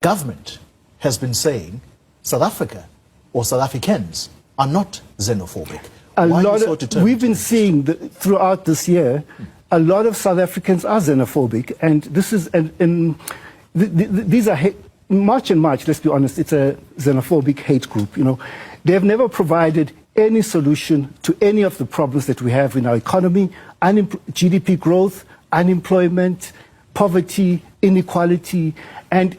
government has been saying South Africa or South Africans are not xenophobic. We've been seeing throughout this year, a lot of South Africans are xenophobic, and this is these are March and March. Let's be honest, it's a xenophobic hate group. You know, they have never provided any solution to any of the problems that we have in our economy: GDP growth, unemployment, poverty, inequality. And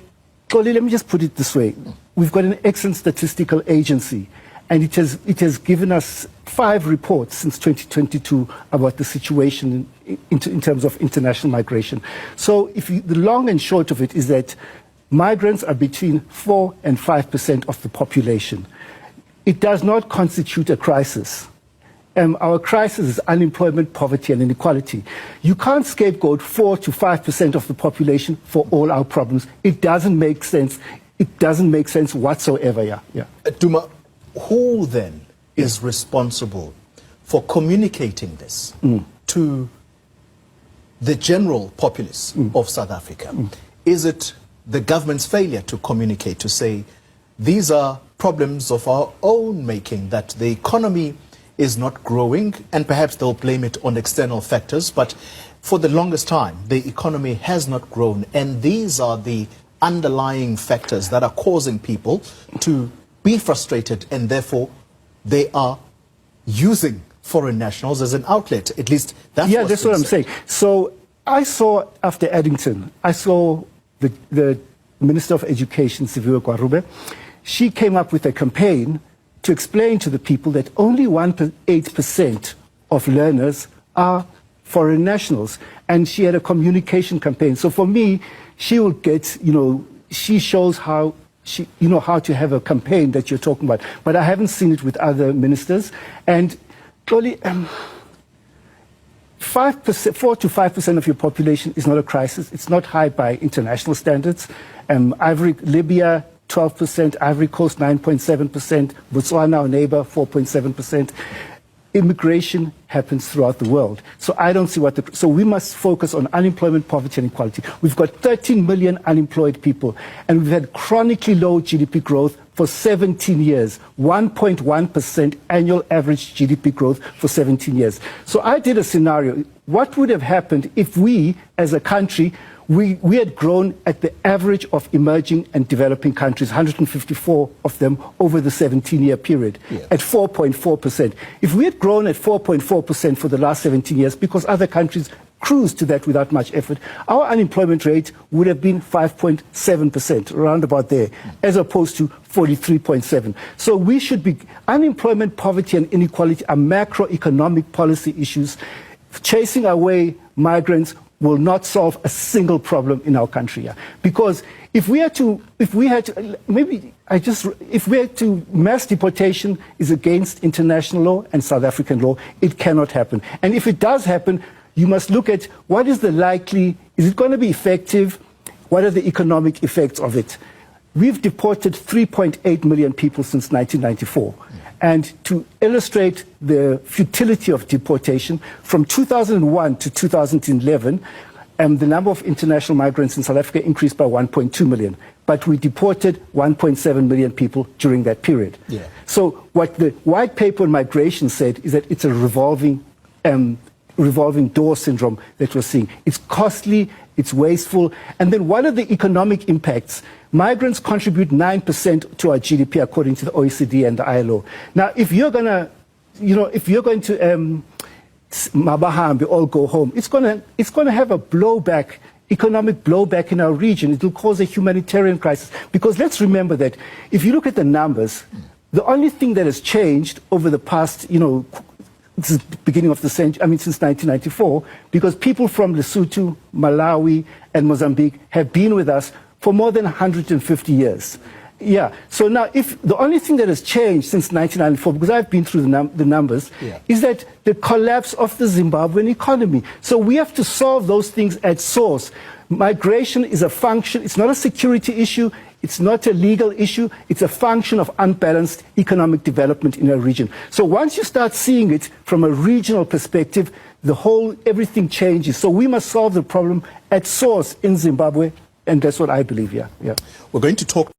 Xoli, let me just put it this way: we've got an excellent statistical agency, and it has given us 5 reports since 2022 about the situation in terms of international migration. So the long and short of it is that migrants are between 4 and 5% of the population. It does not constitute a crisis. Our crisis is unemployment, poverty, and inequality. You can't scapegoat 4 to 5% of the population for all our problems. It doesn't make sense. It doesn't make sense whatsoever. Yeah. Duma, who then is responsible for communicating this to the general populace of South Africa? Is it the government's failure to communicate, to say these are problems of our own making, that the economy is not growing, and perhaps they'll blame it on external factors, but for the longest time the economy has not grown, and these are the underlying factors that are causing people to be frustrated, and therefore they are using foreign nationals as an outlet. At least that's what I'm saying. So I saw, after Addington, I saw the Minister of Education, Xenophobic GQUBULE. She came up with a campaign to explain to the people that only 1.8% of learners are foreign nationals. And she had a communication campaign. So for me, she will get, she shows how how to have a campaign that you're talking about. But I haven't seen it with other ministers. And Xoli, 4 to 5% of your population is not a crisis. It's not high by international standards. Libya, 12%, Ivory Coast, 9.7%, Botswana, our neighbor, 4.7%. Immigration happens throughout the world. So I don't see so we must focus on unemployment, poverty, and equality. We've got 13 million unemployed people, and we've had chronically low GDP growth for 17 years, 1.1% annual average GDP growth for 17 years. So I did a scenario. What would have happened if we, as a country, we had grown at the average of emerging and developing countries, 154 of them over the 17-year period, at 4.4%. If we had grown at 4.4% for the last 17 years, because other countries cruised to that without much effort, our unemployment rate would have been 5.7%, around about there, as opposed to 43.7%. So we should be, unemployment, poverty, and inequality are macroeconomic policy issues. Chasing away migrants will not solve a single problem in our country. Because if we had to, mass deportation is against international law and South African law, it cannot happen. And if it does happen, you must look at what is is it going to be effective? What are the economic effects of it? We've deported 3.8 million people since 1994. And to illustrate the futility of deportation, from 2001 to 2011, the number of international migrants in South Africa increased by 1.2 million. But we deported 1.7 million people during that period. So what the white paper on migration said is that it's a revolving door syndrome that we're seeing. It's costly, it's wasteful. And then what are the economic impacts? Migrants contribute 9% to our GDP, according to the OECD and the ILO. Now, if you're going to, Mabahambi, all go home, it's going to have a blowback, economic blowback in our region. It will cause a humanitarian crisis. Because let's remember that if you look at the numbers, the only thing that has changed over the past, since the beginning of the century, since 1994, because people from Lesotho, Malawi, and Mozambique have been with us for more than 150 years. So now, if the only thing that has changed since 1994, because I've been through the numbers, is that the collapse of the Zimbabwean economy. So we have to solve those things at source. Migration is a function, it's not a security issue, it's not a legal issue, it's a function of unbalanced economic development in a region. So once you start seeing it from a regional perspective, everything changes. So we must solve the problem at source in Zimbabwe, And that's what I believe, yeah. We're going to talk